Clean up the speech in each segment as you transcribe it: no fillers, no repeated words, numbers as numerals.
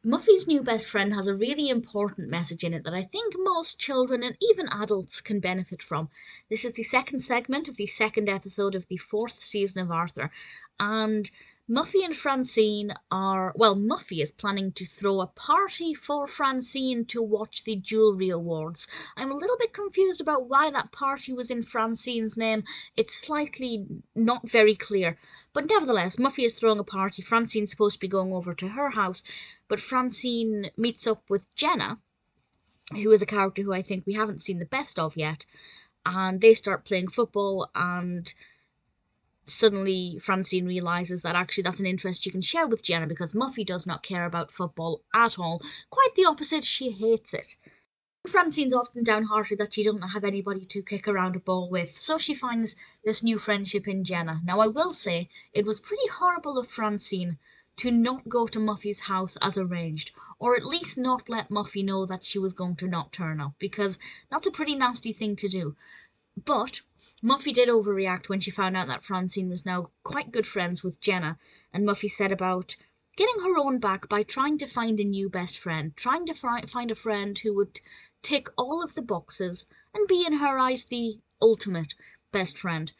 Muffy's new best friend has a really important message in it that I think most children and even adults can benefit from. This is the second segment of the second episode of the fourth season of Arthur, and Muffy and Francine are, well, Muffy is planning to throw a party for Francine to watch the jewellery awards. I'm a little bit confused about why that party was in Francine's name. It's slightly not very clear. But nevertheless, Muffy is throwing a party. Francine's supposed to be going over to her house, but Francine meets up with Jenna, who is a character who I think we haven't seen the best of yet, and they start playing football, and suddenly Francine realizes that actually that's an interest she can share with Jenna, because Muffy does not care about football at all. Quite the opposite, she hates it. Francine's often downhearted that she doesn't have anybody to kick around a ball with, so she finds this new friendship in Jenna. Now, I will say, it was pretty horrible of Francine to not go to Muffy's house as arranged, or at least not let Muffy know that she was going to not turn up, because that's a pretty nasty thing to do. But Muffy did overreact when she found out that Francine was now quite good friends with Jenna, and Muffy said about getting her own back by trying to find a new best friend, trying to find a friend who would tick all of the boxes and be, in her eyes, the ultimate best friend.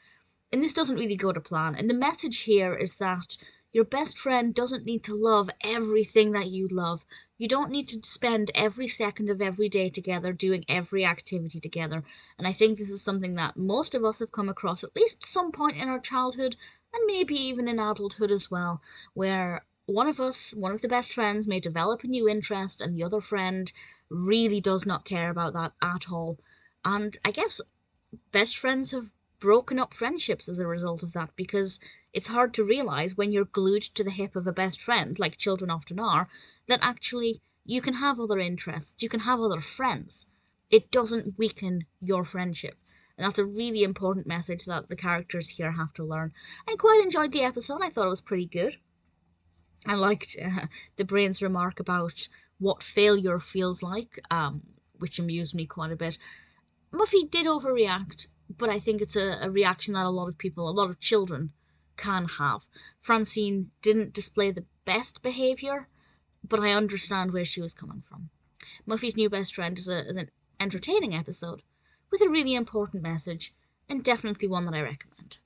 And this doesn't really go to plan. And the message here is that your best friend doesn't need to love everything that you love. You don't need to spend every second of every day together doing every activity together. And I think this is something that most of us have come across at least some point in our childhood, and maybe even in adulthood as well, where one of us, one of the best friends, may develop a new interest and the other friend really does not care about that at all. And I guess best friends have broken up friendships as a result of that, because it's hard to realize when you're glued to the hip of a best friend, like children often are, that actually you can have other interests, you can have other friends. It doesn't weaken your friendship. And that's a really important message that the characters here have to learn. I quite enjoyed the episode. I thought it was pretty good. I liked the Brain's remark about what failure feels like, which amused me quite a bit. Muffy did overreact, but I think it's a reaction that a lot of people, a lot of children, can have. Francine didn't display the best behaviour, but I understand where she was coming from. Muffy's new best friend is an entertaining episode with a really important message, and definitely one that I recommend.